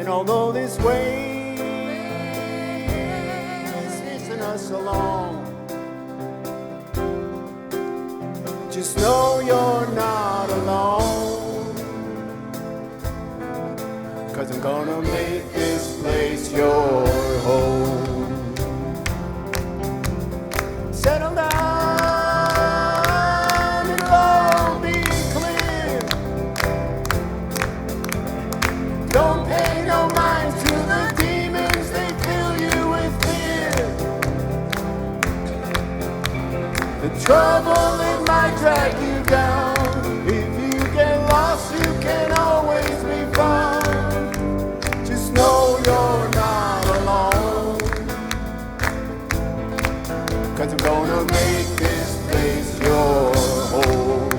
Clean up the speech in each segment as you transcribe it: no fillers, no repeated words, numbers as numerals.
And although this way is missing us along, just know you're not alone. 'Cause I'm gonna make this place your home. Settle down, it'll all be clear. Don't pay no mind to the demons, they fill you with fear. The trouble, it might drag you down. If you get lost, you can always be found. Just know you're not alone. 'Cause I'm gonna make this place your home.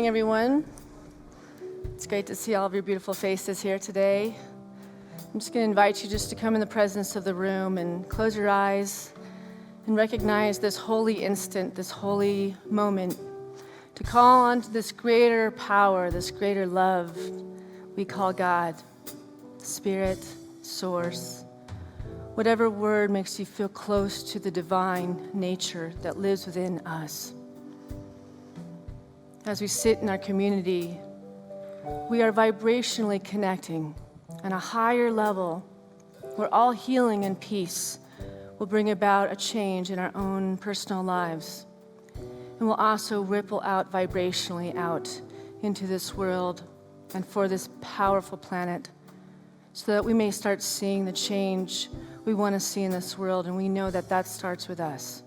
everyone. It's great to see all of your beautiful faces here today. I'm just going to invite you just to come in the presence of the room and close your eyes and recognize this holy instant, this holy moment, to call on to this greater power, this greater love we call God, Spirit, Source. Whatever word makes you feel close to the divine nature that lives within us. As we sit in our community, we are vibrationally connecting on a higher level where all healing and peace will bring about a change in our own personal lives, and will also ripple out vibrationally out into this world and for this powerful planet, so that we may start seeing the change we want to see in this world. And we know that that starts with us.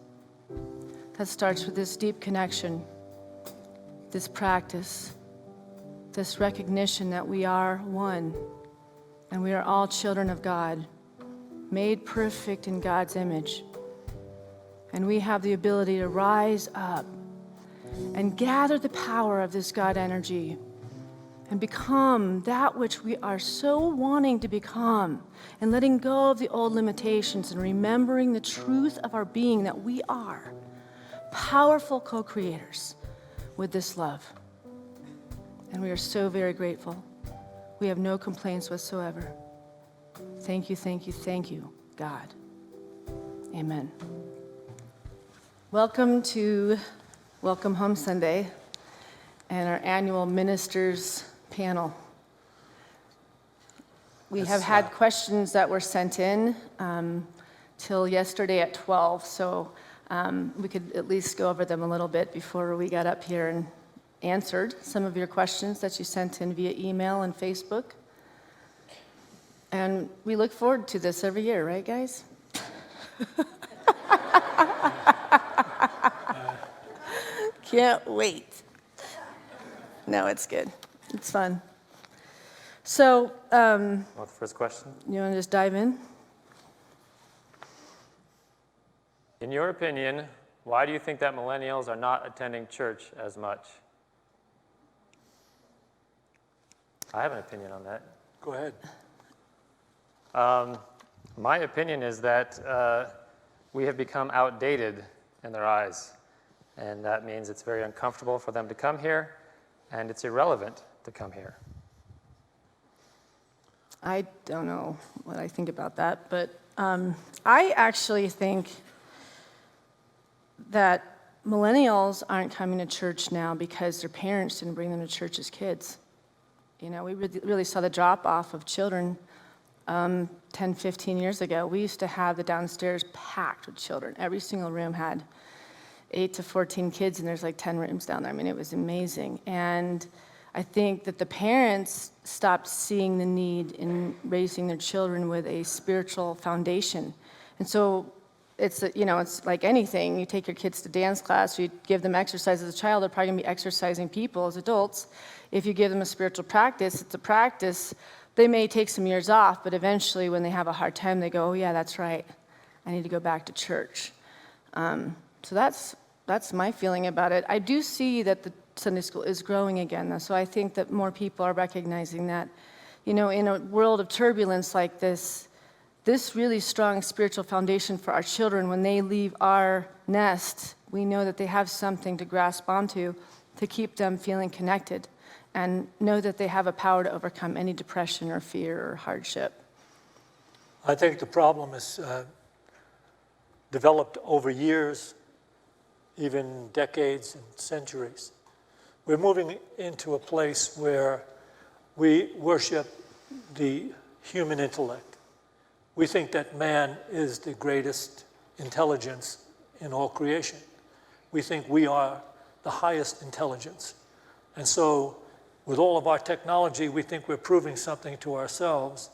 That starts with this deep connection, this practice, this recognition that we are one, and we are all children of God, made perfect in God's image. And we have the ability to rise up and gather the power of this God energy and become that which we are so wanting to become, and letting go of the old limitations and remembering the truth of our being, that we are powerful co-creators with this love. And we are so very grateful. We have no complaints whatsoever. Thank you, thank you, thank you, God. Amen. Welcome to Welcome Home Sunday and our annual ministers panel. We have had questions that were sent in till yesterday at 12, so we could at least go over them a little bit before we got up here and answered some of your questions that you sent in via email and Facebook. And we look forward to this every year, right, guys? Can't wait. No, it's good. It's fun. So, Want the first question? you want to just dive in? In your opinion, why do you think that millennials are not attending church as much? I have an opinion on that. Go ahead. My opinion is that we have become outdated in their eyes, and that means it's very uncomfortable for them to come here, and it's irrelevant to come here. I don't know what I think about that, but I actually think that millennials aren't coming to church now because their parents didn't bring them to church as kids. You know, we really saw the drop-off of children 10, 15 years ago. We used to have the downstairs packed with children. Every single room had 8 to 14 kids, and there's like 10 rooms down there. I mean, it was amazing. And I think that the parents stopped seeing the need in raising their children with a spiritual foundation. And so it's like anything. You take your kids to dance class, you give them exercise as a child, they're probably going to be exercising people as adults. If you give them a spiritual practice, it's a practice. They may take some years off, but eventually when they have a hard time, they go, oh yeah, that's right. I need to go back to church. So that's my feeling about it. I do see that the Sunday school is growing again, though, so I think that more people are recognizing that, in a world of turbulence like this really strong spiritual foundation for our children, when they leave our nest, we know that they have something to grasp onto to keep them feeling connected and know that they have a power to overcome any depression or fear or hardship. I think the problem is developed over years, even decades and centuries. We're moving into a place where we worship the human intellect. We think that man is the greatest intelligence in all creation. We think we are the highest intelligence. And so with all of our technology, we think we're proving something to ourselves.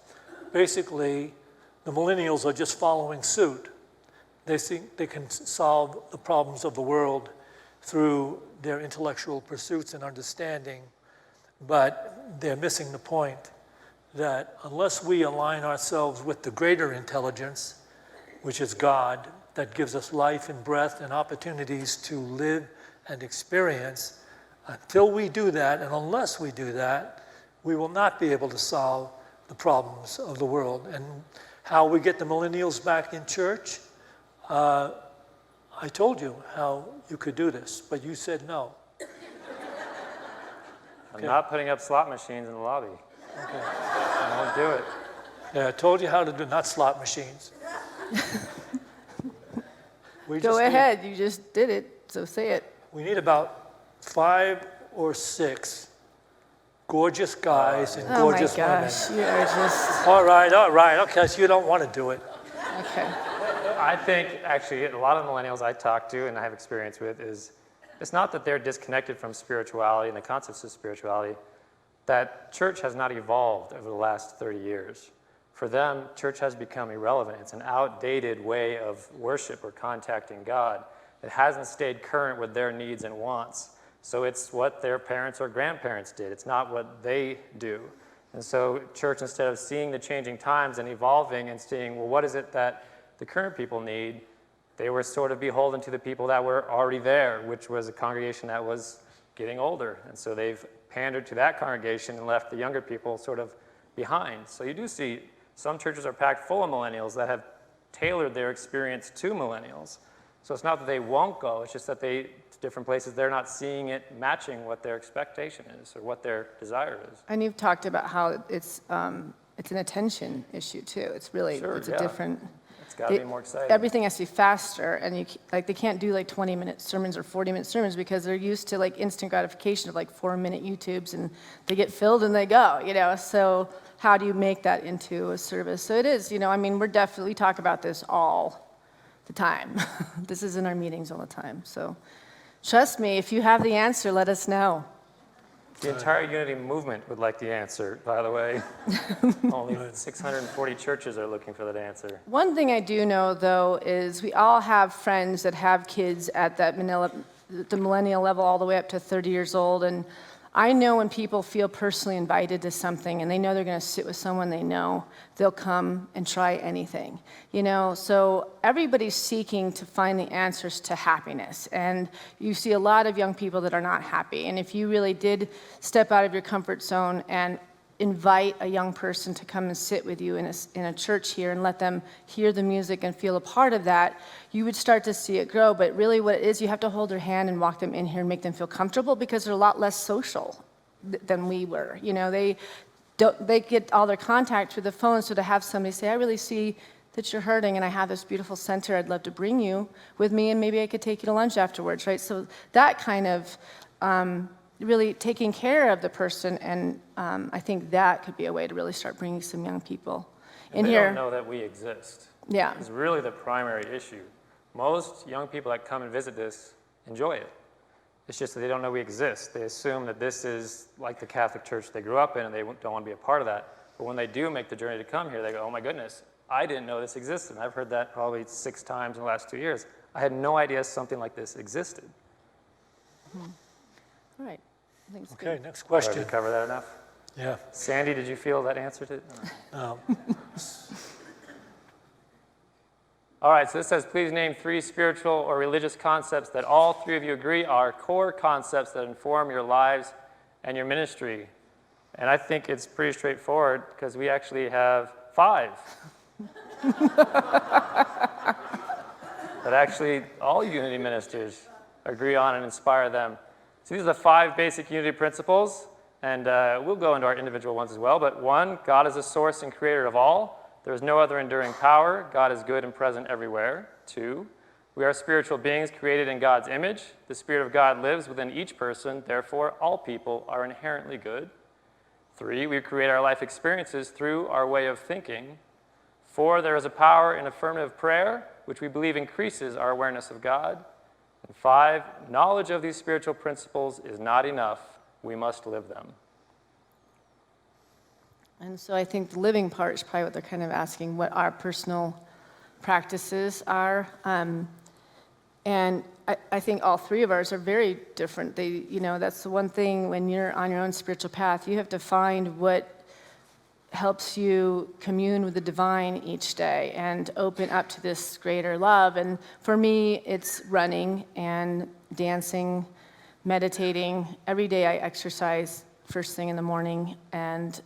Basically, the millennials are just following suit. They think they can solve the problems of the world through their intellectual pursuits and understanding, but they're missing the point that unless we align ourselves with the greater intelligence, which is God, that gives us life and breath and opportunities to live and experience, Until we do that, and unless we do that, we will not be able to solve the problems of the world. And how we get the millennials back in church, I told you how you could do this, but you said no. I'm not putting up slot machines in the lobby. Okay. I won't do it. Yeah, I told you how to do, not slot machines. Go ahead, you just did it, so say it. We need about 5 or 6 gorgeous guys and gorgeous women. Oh my gosh, you are just, All right, okay, so you don't want to do it. okay. I think actually a lot of millennials I talk to and I have experience with is it's not that they're disconnected from spirituality and the concepts of spirituality, that church has not evolved over the last 30 years. For them, church has become irrelevant. It's an outdated way of worship or contacting God. It hasn't stayed current with their needs and wants. So it's what their parents or grandparents did. It's not what they do. And so church, instead of seeing the changing times and evolving and seeing, well, what is it that the current people need, they were sort of beholden to the people that were already there, which was a congregation that was getting older. And so they've pandered to that congregation and left the younger people sort of behind. So you do see some churches are packed full of millennials that have tailored their experience to millennials. So it's not that they won't go, it's just that different places, they're not seeing it matching what their expectation is or what their desire is. And you've talked about how it's an attention issue too. It's really, Sure, it's yeah. a different. It's got to be more exciting. Everything has to be faster, and they can't do like 20-minute sermons or 40-minute sermons because they're used to like instant gratification of like 4-minute YouTubes, and they get filled and they go, So how do you make that into a service? So it is, I mean, we talk about this all the time. This is in our meetings all the time. So trust me, if you have the answer, let us know. The entire Unity movement would like the answer, by the way. Only 640 churches are looking for that answer. One thing I do know, though, is we all have friends that have kids at the millennial level all the way up to 30 years old. And I know when people feel personally invited to something and they know they're going to sit with someone they know, they'll come and try anything. So everybody's seeking to find the answers to happiness. And you see a lot of young people that are not happy. And if you really did step out of your comfort zone and invite a young person to come and sit with you in a church here and let them hear the music and feel a part of that, you would start to see it grow. But really what it is, you have to hold their hand and walk them in here and make them feel comfortable because they're a lot less social than we were. They get all their contact through the phone, so to have somebody say, I really see that you're hurting and I have this beautiful center, I'd love to bring you with me and maybe I could take you to lunch afterwards, right? So that kind of really taking care of the person, and I think that could be a way to really start bringing some young people in they here. don't know that we exist. Yeah. It's really the primary issue. Most young people that come and visit this enjoy it. It's just that they don't know we exist. They assume that this is like the Catholic Church they grew up in and they don't want to be a part of that. But when they do make the journey to come here, they go, oh my goodness, I didn't know this existed. And I've heard that probably 6 times in the last 2 years. I had no idea something like this existed. Mm-hmm. All right. I think it's Okay, good. next Did question. we cover that enough? Yeah. Sandy, did you feel that answered it? No. All right, so this says, please name 3 spiritual or religious concepts that all 3 of you agree are core concepts that inform your lives and your ministry. And I think it's pretty straightforward because we actually have 5. That actually all Unity ministers agree on and inspire them. So these are the 5 basic Unity principles, and we'll go into our individual ones as well. But 1, God is the source and creator of all. There is no other enduring power. God is good and present everywhere. 2, we are spiritual beings created in God's image. The Spirit of God lives within each person. Therefore, all people are inherently good. 3, we create our life experiences through our way of thinking. 4, there is a power in affirmative prayer, which we believe increases our awareness of God. And 5, knowledge of these spiritual principles is not enough. We must live them. And so I think the living part is probably what they're kind of asking, what our personal practices are. And I think all 3 of ours are very different. That's the one thing when you're on your own spiritual path, you have to find what helps you commune with the divine each day and open up to this greater love. And for me, it's running and dancing, meditating. Every day I exercise first thing in the morning and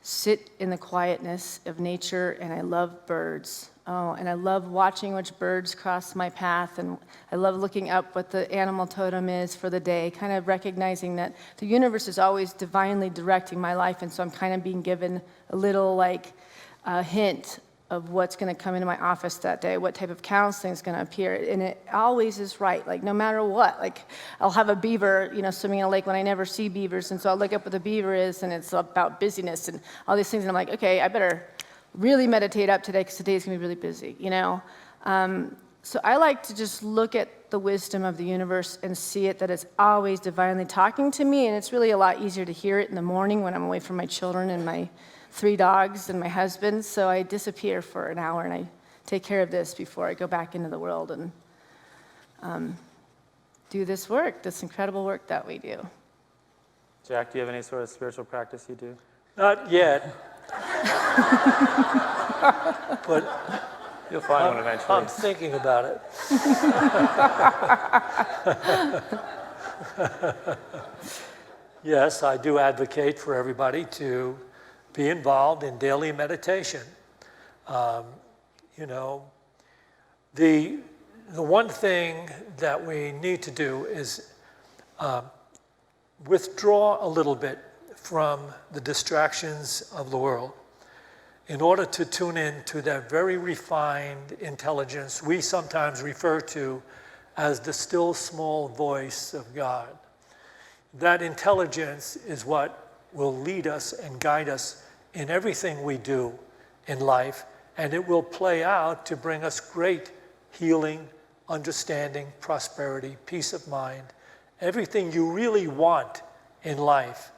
sit in the quietness of nature, and I love birds. Oh, and I love watching which birds cross my path, and I love looking up what the animal totem is for the day, kind of recognizing that the universe is always divinely directing my life, and so I'm kind of being given a little hint of what's going to come into my office that day, what type of counseling is going to appear, and it always is right, no matter what. I'll have a beaver, swimming in a lake when I never see beavers, and so I'll look up what the beaver is, and it's about busyness and all these things, and I'm like, okay, I better really meditate up today because today's going to be really busy, So I like to just look at the wisdom of the universe and see it, that it's always divinely talking to me, and it's really a lot easier to hear it in the morning when I'm away from my children and my 3 dogs and my husband. So I disappear for an hour and I take care of this before I go back into the world and do this work, this incredible work that we do. Jack, do you have any sort of spiritual practice you do? Not yet. But You'll find one eventually. I'm thinking about it. Yes, I do advocate for everybody to be involved in daily meditation. The one thing that we need to do is withdraw a little bit from the distractions of the world in order to tune in to that very refined intelligence we sometimes refer to as the still small voice of God. That intelligence is what will lead us and guide us in everything we do in life, and it will play out to bring us great healing, understanding, prosperity, peace of mind, everything you really want in life,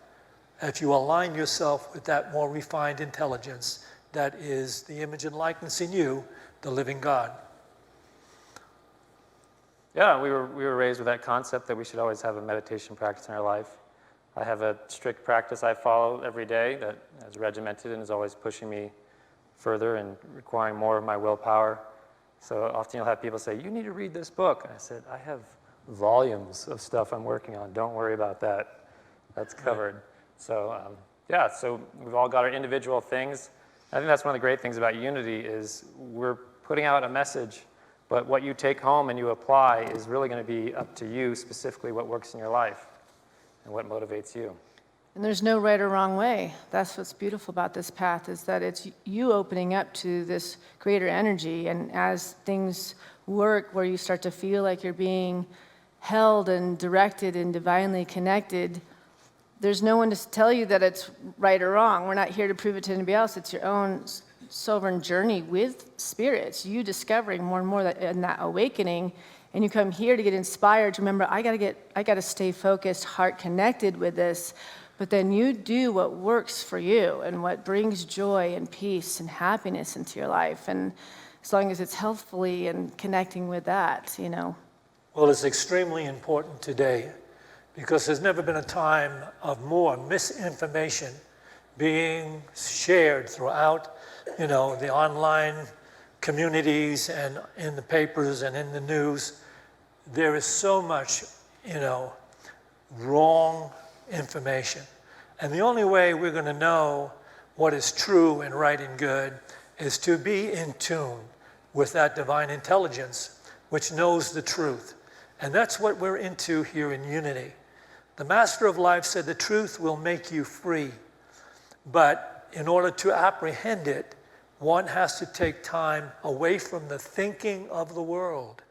if you align yourself with that more refined intelligence that is the image and likeness in you, the living God. Yeah, we were raised with that concept that we should always have a meditation practice in our life. I have a strict practice I follow every day that is regimented and is always pushing me further and requiring more of my willpower. So often you'll have people say, you need to read this book. And I said, I have volumes of stuff I'm working on. Don't worry about that. That's covered. So so we've all got our individual things. I think that's one of the great things about Unity is we're putting out a message, but what you take home and you apply is really going to be up to you, specifically what works in your life and what motivates you. And there's no right or wrong way. That's what's beautiful about this path, is that it's you opening up to this greater energy, and as things work where you start to feel like you're being held and directed and divinely connected, there's no one to tell you that it's right or wrong. We're not here to prove it to anybody else. It's your own sovereign journey with spirits, you discovering more and more that in that awakening, and you come here to get inspired to remember, I got to stay focused, heart connected with this. But then you do what works for you and what brings joy and peace and happiness into your life. And as long as it's healthfully and connecting with that, Well, it's extremely important today because there's never been a time of more misinformation being shared throughout, the online communities and in the papers and in the news. There is so much, wrong information. And the only way we're going to know what is true and right and good is to be in tune with that divine intelligence which knows the truth. And that's what we're into here in Unity. The Master of Life said the truth will make you free. But in order to apprehend it, one has to take time away from the thinking of the world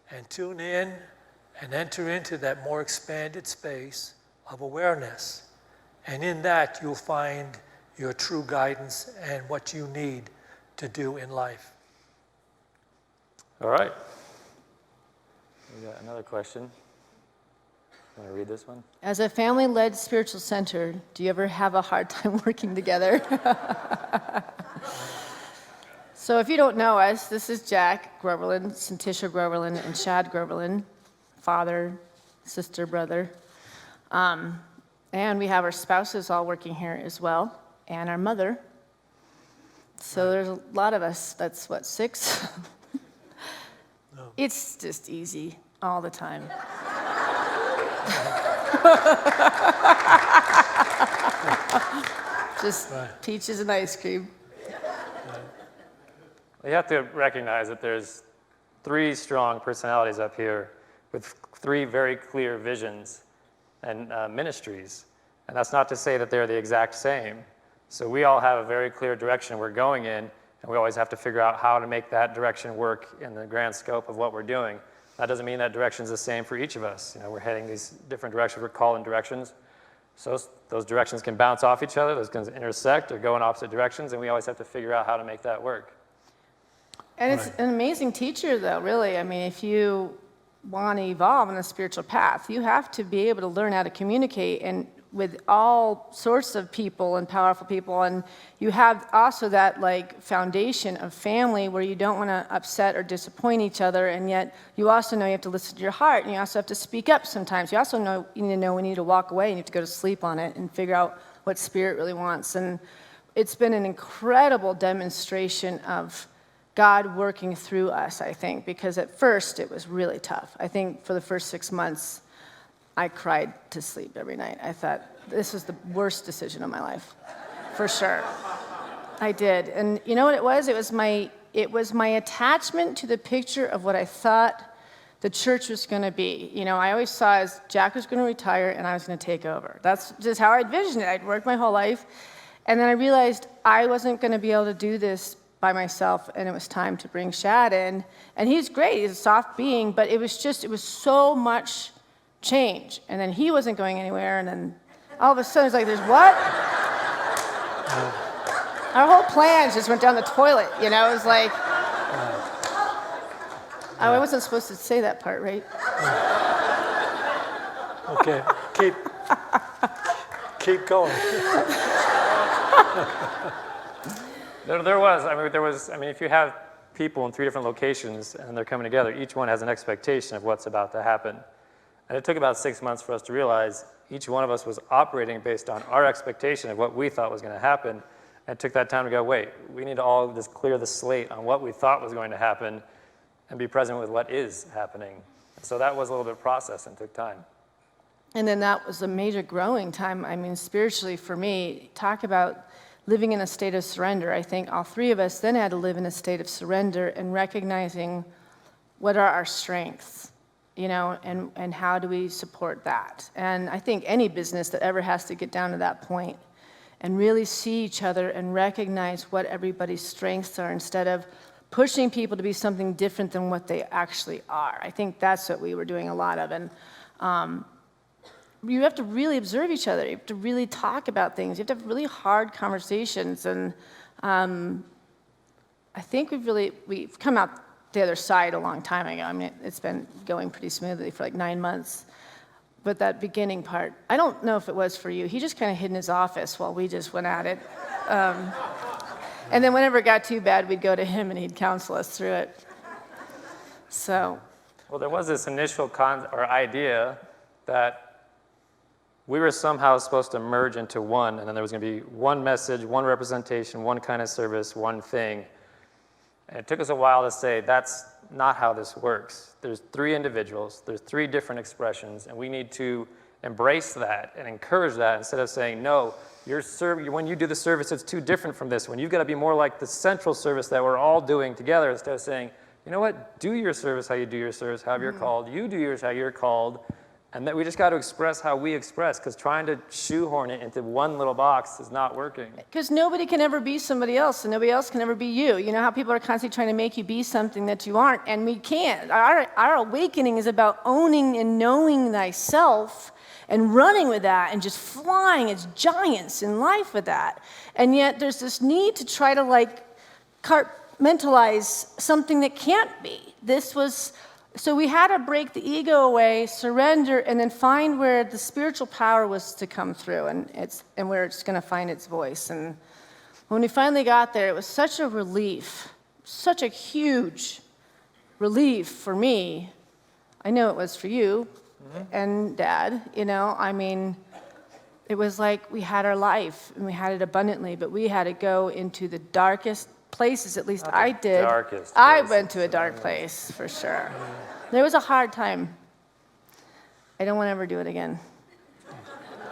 and tune in and enter into that more expanded space of awareness. And in that, you'll find your true guidance and what you need to do in life. All right. We got another question. Want to read this one? As a family-led spiritual center, do you ever have a hard time working together? So if you don't know us, this is Jack Groverlin, Santisha Groverlin, and Chad Groverlin, father, sister, brother. And we have our spouses all working here as well, and our mother. So there's a lot of us. That's what, 6? No. It's just easy all the time. Just peaches and ice cream. You have to recognize that there's 3 strong personalities up here with 3 very clear visions and ministries. And that's not to say that they're the exact same. So we all have a very clear direction we're going in, and we always have to figure out how to make that direction work in the grand scope of what we're doing. That doesn't mean that direction's the same for each of us. We're heading these different directions, we're calling directions. So those directions can bounce off each other, those can intersect or go in opposite directions, and we always have to figure out how to make that work. And it's an amazing teacher, though, really. I mean, if you want to evolve on a spiritual path, you have to be able to learn how to communicate and with all sorts of people and powerful people. And you have also that foundation of family where you don't want to upset or disappoint each other, and yet you also know you have to listen to your heart, and you also have to speak up sometimes. You also know you need to know when you need to walk away and you have to go to sleep on it and figure out what spirit really wants. And it's been an incredible demonstration of God working through us, I think, because at first it was really tough. I think for the first 6 months, I cried to sleep every night. I thought, this was the worst decision of my life, for sure. I did. And you know what it was? It was my attachment to the picture of what I thought the church was going to be. I always saw as Jack was going to retire and I was going to take over. That's just how I envisioned it. I'd worked my whole life. And then I realized I wasn't going to be able to do this by myself, and it was time to bring Shad in. And he's great. He's a soft being, but it was so much change. And then he wasn't going anywhere, and then all of a sudden it's like, there's what? Our whole plan just went down the toilet, It was like, I wasn't supposed to say that part, right? Okay, keep going. There was, if you have people in 3 different locations and they're coming together, each one has an expectation of what's about to happen. And it took about 6 months for us to realize each one of us was operating based on our expectation of what we thought was going to happen. And it took that time to go, wait, we need to all just clear the slate on what we thought was going to happen and be present with what is happening. So that was a little bit of process and took time. And then that was a major growing time. Spiritually for me, talk about living in a state of surrender. I think all 3 of us then had to live in a state of surrender and recognizing what are our strengths, and how do we support that. And I think any business that ever has to get down to that point and really see each other and recognize what everybody's strengths are instead of pushing people to be something different than what they actually are. I think that's what we were doing a lot of. And you have to really observe each other. You have to really talk about things. You have to have really hard conversations. And I think we've come out the other side a long time ago. It's been going pretty smoothly for 9 months. But that beginning part, I don't know if it was for you. He just kind of hid in his office while we just went at it. And then whenever it got too bad, we'd go to him and he'd counsel us through it. So. Well, there was this initial idea that we were somehow supposed to merge into one, and then there was going to be one message, one representation, one kind of service, one thing. And it took us a while to say, that's not how this works. There's 3 individuals, there's 3 different expressions, and we need to embrace that and encourage that instead of saying, no, when you do the service, it's too different from this one. You've got to be more like the central service that we're all doing together instead of saying, you know what, do your service how you do your service, however you're called. You do yours how you're called. And that we just got to express how we express, because trying to shoehorn it into one little box is not working. Because nobody can ever be somebody else, and nobody else can ever be you. You know how people are constantly trying to make you be something that you aren't, and we can't. Our awakening is about owning and knowing thyself and running with that and just flying as giants in life with that. And yet there's this need to try to compartmentalize something that can't be. So we had to break the ego away, surrender, and then find where the spiritual power was to come through, and where it's going to find its voice. And when we finally got there, it was such a relief, such a huge relief for me. I know it was for you and Dad. It was like we had our life, and we had it abundantly, but we had to go into the darkest places, at least I did. I went to a dark place, for sure. There was a hard time. I don't want to ever do it again.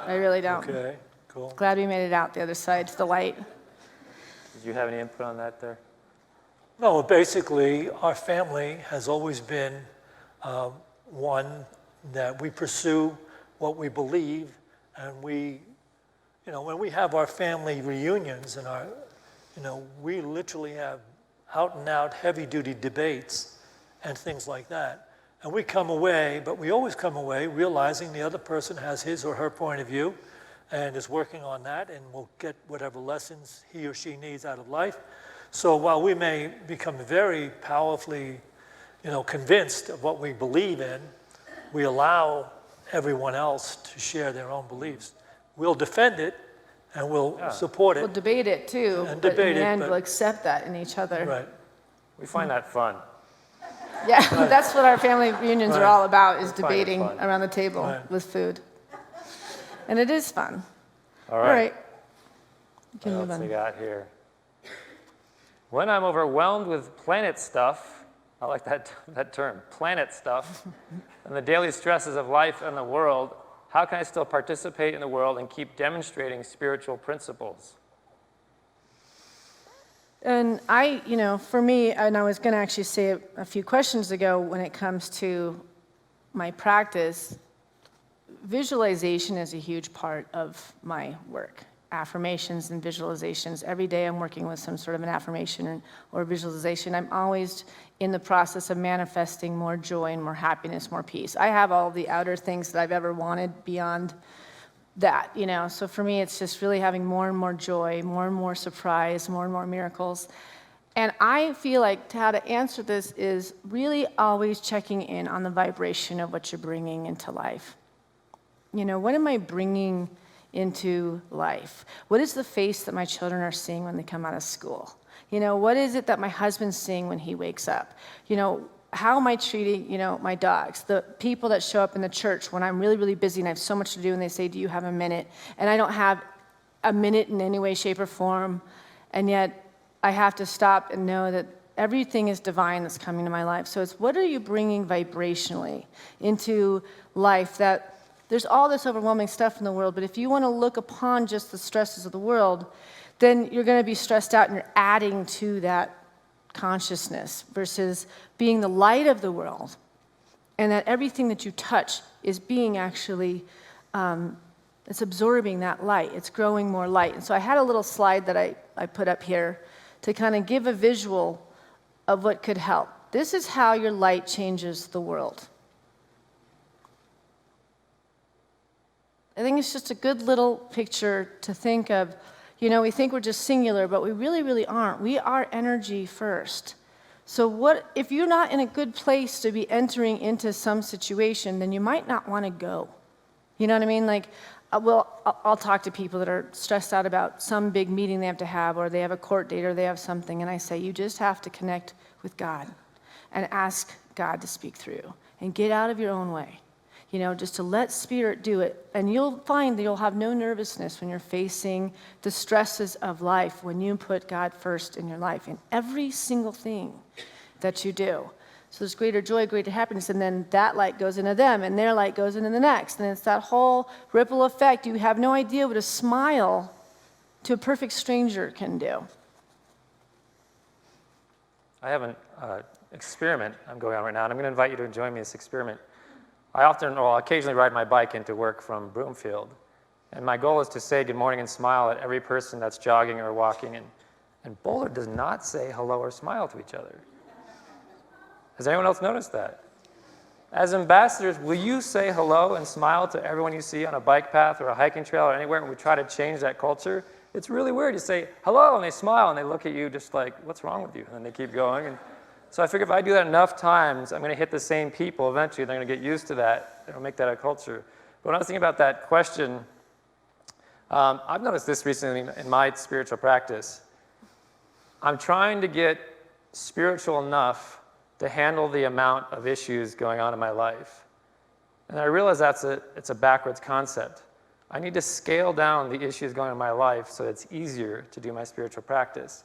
I really don't. Okay, cool. Glad we made it out the other side to the light. Did you have any input on that there? No, basically, our family has always been one that we pursue what we believe, and we, when we have our family reunions and we literally have out and out heavy duty debates and things like that. And we come away, but we always come away realizing the other person has his or her point of view and is working on that and will get whatever lessons he or she needs out of life. So while we may become very powerfully, convinced of what we believe in, we allow everyone else to share their own beliefs. We'll defend it and we'll support it. We'll debate it too, And but debate in the it, end, but- we'll accept that in each other. Right. We find that fun. Yeah, that's what our family reunions are Right. all about, is We find it debating fun. around the table Right. with food. And it is fun. All All right. right. You can What move else we on. got here? When I'm overwhelmed with planet stuff, I like that term, planet stuff, and the daily stresses of life and the world, how can I still participate in the world and keep demonstrating spiritual principles? And for me, and I was going to actually say it a few questions ago, when it comes to my practice, visualization is a huge part of my work. Affirmations and visualizations. Every day I'm working with some sort of an affirmation or visualization. I'm always in the process of manifesting more joy and more happiness, more peace. I have all the outer things that I've ever wanted beyond that, So for me, it's just really having more and more joy, more and more surprise, more and more miracles. And I feel like how to answer this is really always checking in on the vibration of what you're bringing into life. What am I bringing into life? What is the face that my children are seeing when they come out of school? What is it that my husband's seeing when he wakes up? How am I treating, my dogs? The people that show up in the church when I'm really, really busy and I have so much to do and they say, do you have a minute? And I don't have a minute in any way, shape, or form. And yet I have to stop and know that everything is divine that's coming to my life. So it's, what are you bringing vibrationally into life? That there's all this overwhelming stuff in the world, but if you want to look upon just the stresses of the world, then you're going to be stressed out and you're adding to that consciousness versus being the light of the world, and that everything that you touch is being actually, it's absorbing that light. It's growing more light. And so I had a little slide that I put up here to kind of give a visual of what could help. This is how your light changes the world. I think it's just a good little picture to think of. We think we're just singular, but we really, really aren't. We are energy first. So what if you're not in a good place to be entering into some situation, then you might not want to go. You know what I mean? Like, I'll talk to people that are stressed out about some big meeting they have to have, or they have a court date, or they have something, and I say, you just have to connect with God and ask God to speak through and get out of your own way. Just to let Spirit do it. And you'll find that you'll have no nervousness when you're facing the stresses of life, when you put God first in your life, in every single thing that you do. So there's greater joy, greater happiness, and then that light goes into them, and their light goes into the next. And it's that whole ripple effect. You have no idea what a smile to a perfect stranger can do. I have an experiment I'm going on right now, and I'm going to invite you to join me in this experiment. I occasionally ride my bike into work from Broomfield, and my goal is to say good morning and smile at every person that's jogging or walking, and Boulder does not say hello or smile to each other. Has anyone else noticed that? As ambassadors, will you say hello and smile to everyone you see on a bike path or a hiking trail or anywhere, and we try to change that culture? It's really weird. You say hello, and they smile, and they look at you just like, what's wrong with you? And then they keep going. And so I figure if I do that enough times, I'm going to hit the same people eventually. They're going to get used to that. It'll make that a culture. But when I was thinking about that question, I've noticed this recently in my spiritual practice. I'm trying to get spiritual enough to handle the amount of issues going on in my life. And I realize it's a backwards concept. I need to scale down the issues going on in my life so it's easier to do my spiritual practice.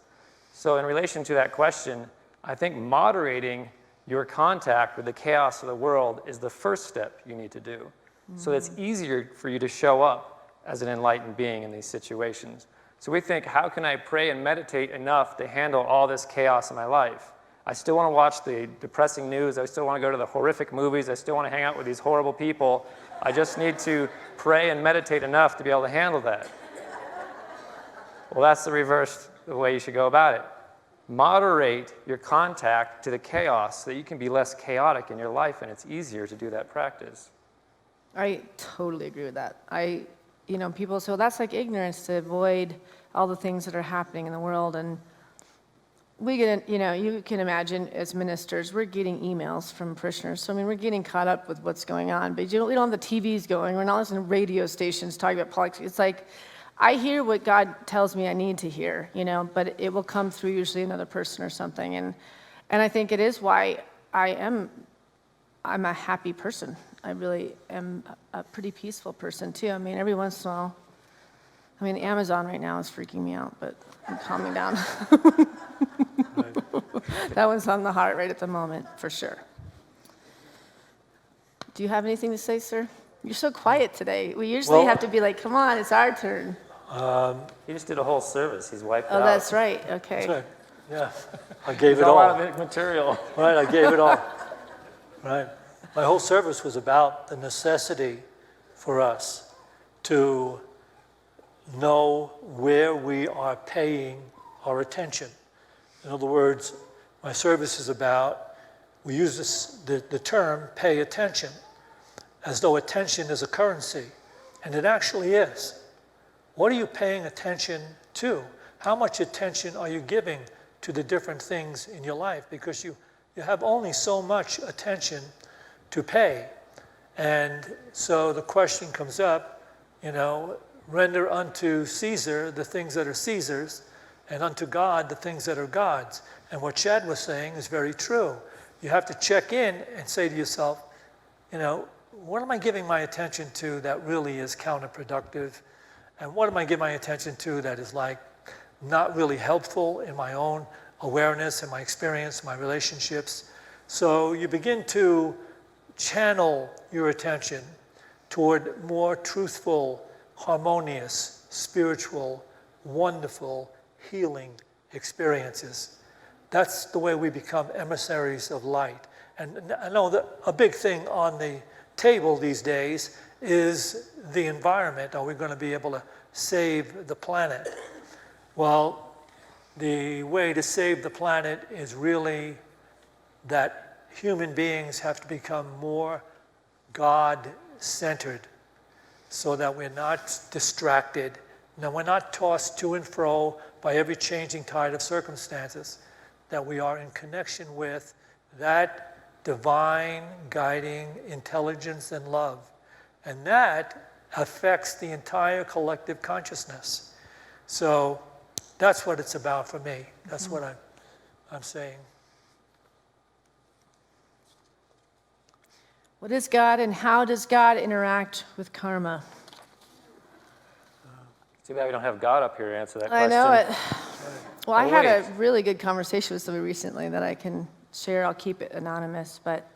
So in relation to that question, I think moderating your contact with the chaos of the world is the first step you need to do. so it's easier for you to show up as an enlightened being in these situations. So we think, how can I pray and meditate enough to handle all this chaos in my life? I still want to watch the depressing news. I still want to go to the horrific movies. I still want to hang out with these horrible people. I just need to pray and meditate enough to be able to handle that. Well, that's the reverse, the way you should go about it. Moderate your contact to the chaos so that you can be less chaotic in your life, and it's easier to do that practice. I totally agree with that. People say, well, that's like ignorance to avoid all the things that are happening in the world. And we get, you can imagine as ministers, we're getting emails from parishioners. So, we're getting caught up with what's going on. But we don't have the TVs going. We're not listening to radio stations talking about politics. It's like, I hear what God tells me I need to hear, but it will come through usually another person or something. And I think it is why I'm a happy person. I really am a pretty peaceful person too. Every once in a while, Amazon right now is freaking me out, but I'm calming down. That one's on the heart right at the moment, for sure. Do you have anything to say, sir? You're so quiet today. We usually have to be like, come on, it's our turn. He just did a whole service. He's wiped out. Oh, that's right. Okay. That's right. Yeah, I gave it all all. out of material. Right, I gave it all. Right. My whole service was about the necessity for us to know where we are paying our attention. In other words, my service is about, we use the term pay attention as though attention is a currency, and it actually is. What are you paying attention to? How much attention are you giving to the different things in your life? Because you have only so much attention to pay. And so the question comes up, render unto Caesar the things that are Caesar's, and unto God the things that are God's. And what Chad was saying is very true. You have to check in and say to yourself, what am I giving my attention to that really is counterproductive? And what am I giving my attention to that is not really helpful in my own awareness and my experience, my relationships? So you begin to channel your attention toward more truthful, harmonious, spiritual, wonderful, healing experiences. That's the way we become emissaries of light. And I know that a big thing on the table these days is the environment. Are we going to be able to save the planet? Well, the way to save the planet is really that human beings have to become more God-centered so that we're not distracted. Now, we're not tossed to and fro by every changing tide of circumstances, that we are in connection with that divine guiding intelligence and love. And that affects the entire collective consciousness. So that's what it's about for me. That's what I'm saying. What is God and how does God interact with karma? Too bad we don't have God up here to answer that I question. know it. Well, I had a wait. really good conversation with somebody recently that I can share. I'll keep it anonymous. But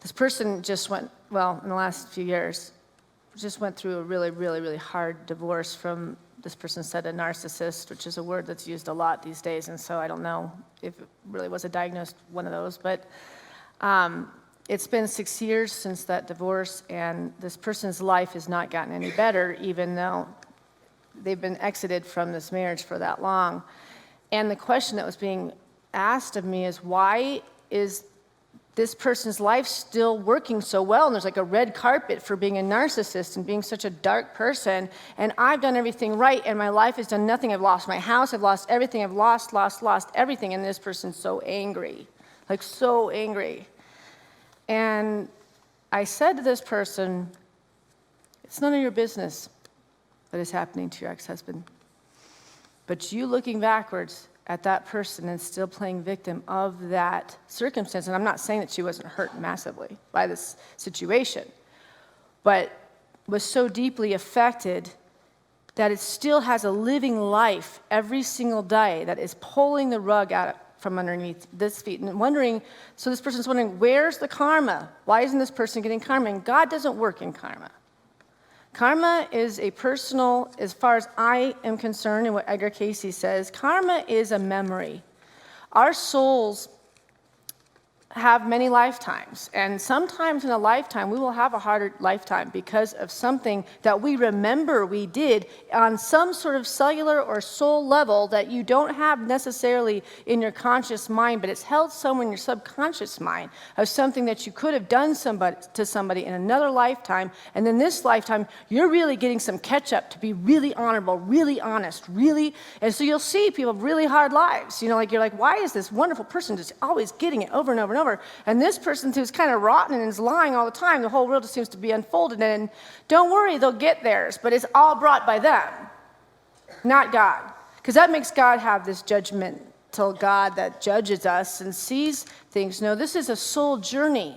this person just went, in the last few years, just went through a really, really, really hard divorce from, this person said, a narcissist, which is a word that's used a lot these days. And so I don't know if it really was a diagnosed one of those. But it's been 6 years since that divorce, and this person's life has not gotten any better, even though they've been exited from this marriage for that long. And the question that was being asked of me is, why is this person's life still working so well? And there's like a red carpet for being a narcissist and being such a dark person. And I've done everything right, and my life has done nothing. I've lost my house, I've lost everything, I've lost everything. And this person's so angry, so angry. And I said to this person, it's none of your business that is happening to your ex-husband. But you looking backwards at that person and still playing victim of that circumstance, and I'm not saying that she wasn't hurt massively by this situation, but was so deeply affected that it still has a living life every single day that is pulling the rug out from underneath this feet and wondering, so this person's wondering, where's the karma? Why isn't this person getting karma? And God doesn't work in karma. Karma is a personal, as far as I am concerned, and what Edgar Cayce says, karma is a memory. Our souls have many lifetimes, and sometimes in a lifetime we will have a harder lifetime because of something that we remember we did on some sort of cellular or soul level that you don't have necessarily in your conscious mind, but it's held somewhere in your subconscious mind of something that you could have done to somebody in another lifetime, and then this lifetime you're really getting some catch up to be really honorable, really honest, really, and so you'll see people have really hard lives, like you're like, why is this wonderful person just always getting it over and over and over? And this person who's kind of rotten and is lying all the time, the whole world just seems to be unfolded. And don't worry, they'll get theirs, but it's all brought by them, not God. Because that makes God have this judgmental God that judges us and sees things. No, this is a soul journey.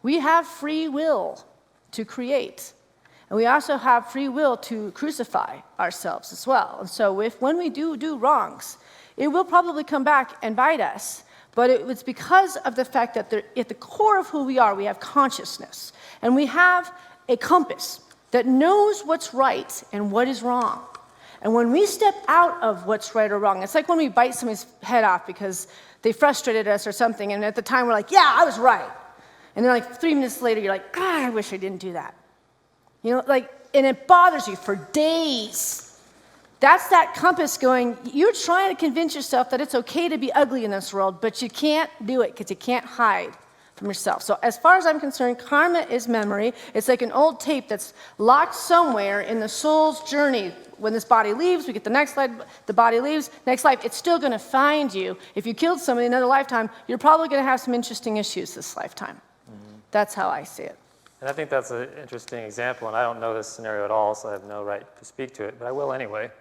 We have free will to create. And we also have free will to crucify ourselves as well. And so when we do wrongs, it will probably come back and bite us. But it's because of the fact that at the core of who we are, we have consciousness. And we have a compass that knows what's right and what is wrong. And when we step out of what's right or wrong, it's like when we bite somebody's head off because they frustrated us or something, and at the time we're like, yeah, I was right. And then like 3 minutes later, you're like, I wish I didn't do that. And it bothers you for days. That's that compass going, you're trying to convince yourself that it's okay to be ugly in this world, but you can't do it because you can't hide from yourself. So as far as I'm concerned, karma is memory. It's like an old tape that's locked somewhere in the soul's journey. When this body leaves, we get the next life, the body leaves, next life, it's still going to find you. If you killed somebody in another lifetime, you're probably going to have some interesting issues this lifetime. Mm-hmm. That's how I see it. And I think that's an interesting example, and I don't know this scenario at all, so I have no right to speak to it, but I will anyway.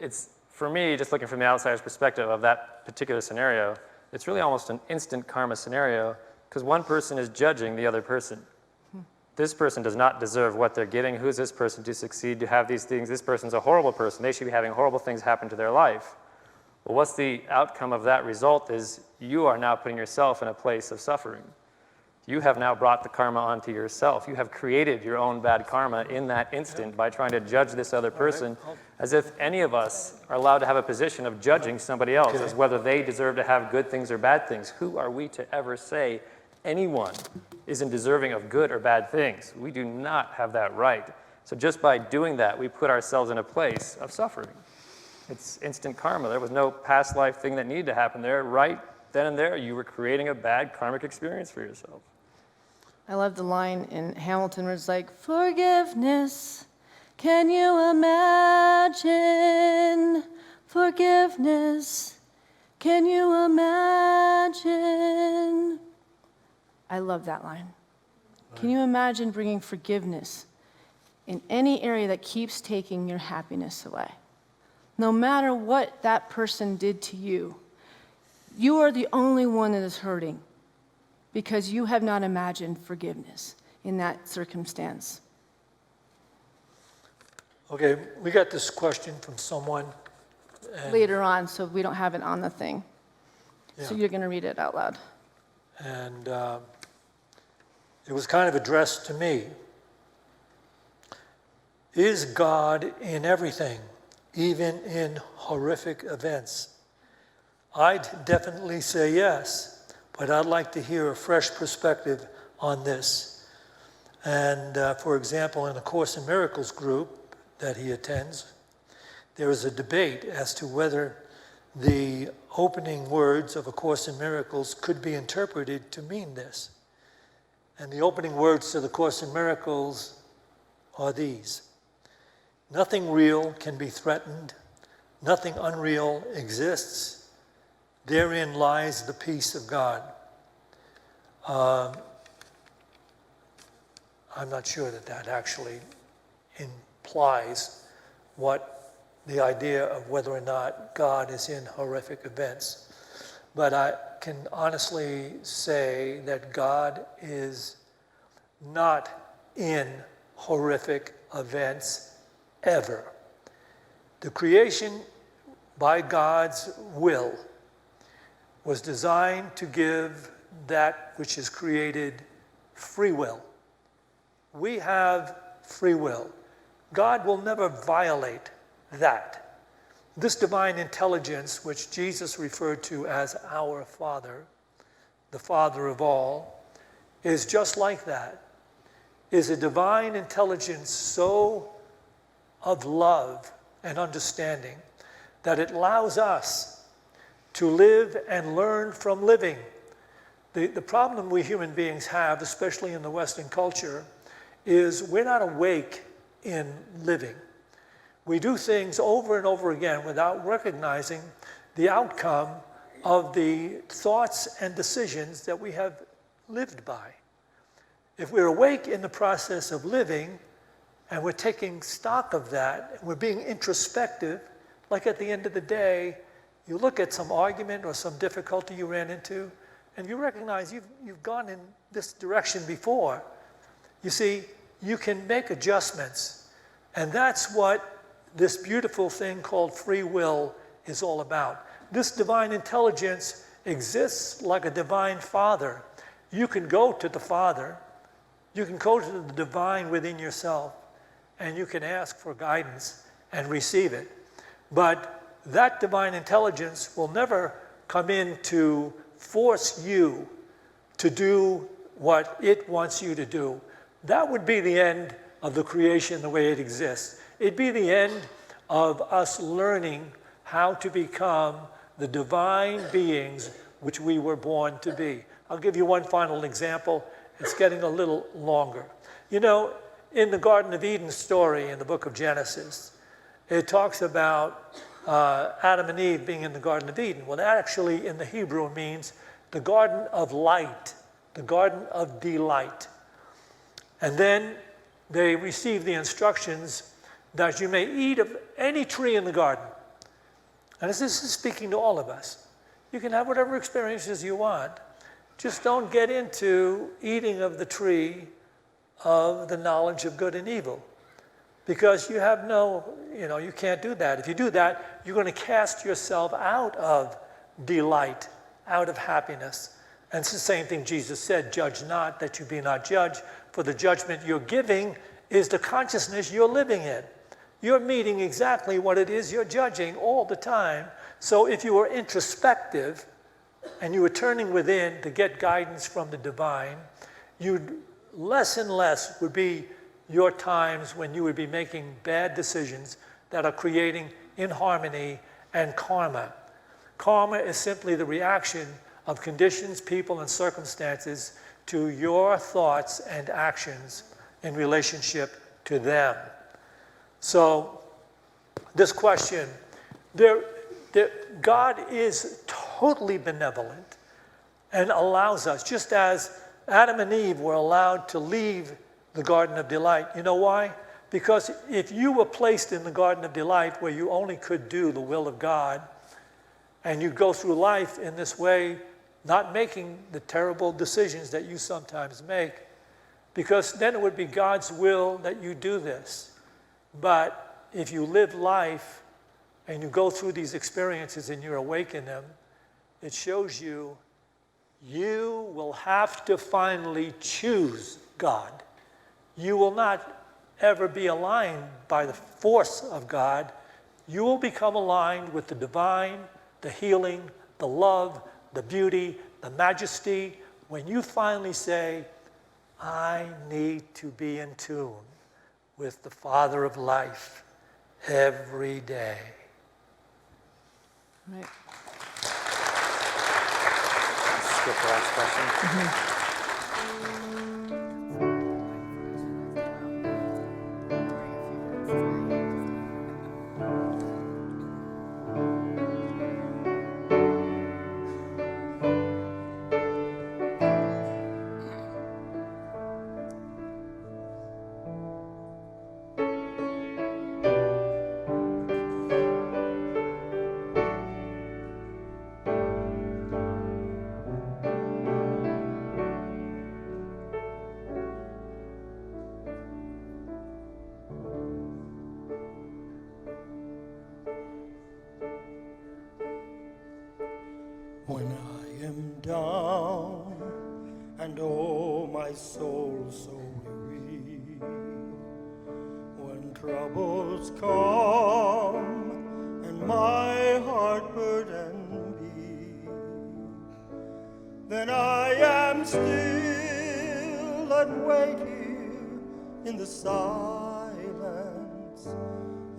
It's, for me, just looking from the outsider's perspective of that particular scenario, it's really almost an instant karma scenario because one person is judging the other person. This person does not deserve what they're getting. Who's this person to succeed, to have these things? This person's a horrible person. They should be having horrible things happen to their life. Well, what's the outcome of that result is you are now putting yourself in a place of suffering. You have now brought the karma onto yourself. You have created your own bad karma in that instant by trying to judge this other person as if any of us are allowed to have a position of judging somebody else as whether they deserve to have good things or bad things. Who are we to ever say anyone isn't deserving of good or bad things? We do not have that right. So just by doing that, we put ourselves in a place of suffering. It's instant karma. There was no past life thing that needed to happen there. Right then and there, you were creating a bad karmic experience for yourself. I love the line in Hamilton where it's like, forgiveness, can you imagine? Forgiveness, can you imagine? I love that line. Right. Can you imagine bringing forgiveness in any area that keeps taking your happiness away? No matter what that person did to you, you are the only one that is hurting because you have not imagined forgiveness in that circumstance. Okay, we got this question from someone. Later on, so we don't have it on the thing. Yeah. So you're going to read it out loud. And it was kind of addressed to me. Is God in everything, even in horrific events? I'd definitely say yes, but I'd like to hear a fresh perspective on this. And for example, in the Course in Miracles group that he attends, there is a debate as to whether the opening words of A Course in Miracles could be interpreted to mean this. And the opening words to the Course in Miracles are these: nothing real can be threatened, nothing unreal exists. Therein lies the peace of God. I'm not sure that that actually implies what the idea of whether or not God is in horrific events. But I can honestly say that God is not in horrific events ever. The creation, by God's will, was designed to give that which is created free will. We have free will. God will never violate that. This divine intelligence, which Jesus referred to as our Father, the Father of all, is just like that, is a divine intelligence so of love and understanding that it allows us to live and learn from living. The problem we human beings have, especially in the Western culture, is we're not awake in living. We do things over and over again without recognizing the outcome of the thoughts and decisions that we have lived by. If we're awake in the process of living and we're taking stock of that, and we're being introspective, like at the end of the day, you look at some argument or some difficulty you ran into, and you recognize you've gone in this direction before. You see, you can make adjustments, and that's what this beautiful thing called free will is all about. This divine intelligence exists like a divine Father. You can go to the Father, you can go to the divine within yourself, and you can ask for guidance and receive it. But that divine intelligence will never come in to force you to do what it wants you to do. That would be the end of the creation the way it exists. It'd be the end of us learning how to become the divine beings which we were born to be. I'll give you one final example. It's getting a little longer. You know, in the Garden of Eden story in the book of Genesis, it talks about Adam and Eve being in the Garden of Eden. Well, that actually in the Hebrew means the Garden of Light, the Garden of Delight. And then they receive the instructions that you may eat of any tree in the garden. And this is speaking to all of us. You can have whatever experiences you want. Just don't get into eating of the tree of the knowledge of good and evil. Because you have you can't do that. If you do that, you're going to cast yourself out of delight, out of happiness. And it's the same thing Jesus said, judge not that you be not judged, for the judgment you're giving is the consciousness you're living in. You're meeting exactly what it is you're judging all the time. So if you were introspective and you were turning within to get guidance from the divine, you'd less and less would be your times when you would be making bad decisions that are creating inharmony and karma. Karma is simply the reaction of conditions, people, and circumstances to your thoughts and actions in relationship to them. So, this question, God is totally benevolent and allows us, just as Adam and Eve were allowed to leave the Garden of Delight. You know why? Because if you were placed in the Garden of Delight where you only could do the will of God, and you go through life in this way, not making the terrible decisions that you sometimes make, because then it would be God's will that you do this. But if you live life and you go through these experiences and you're awake in them, it shows you will have to finally choose God. You will not ever be aligned by the force of God. You will become aligned with the divine, the healing, the love, the beauty, the majesty, when you finally say, I need to be in tune with the Father of life every day. Right. Skip the last question. Mm-hmm. my soul so weary. When troubles come and my heart burden be, then I am still and wait here in the silence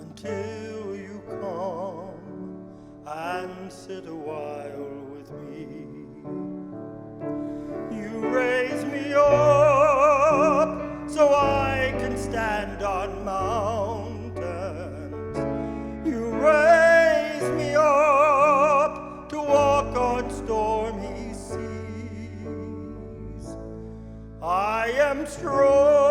until you come and sit a while with me. You raise me up so I can stand on mountains. You raise me up to walk on stormy seas. I am strong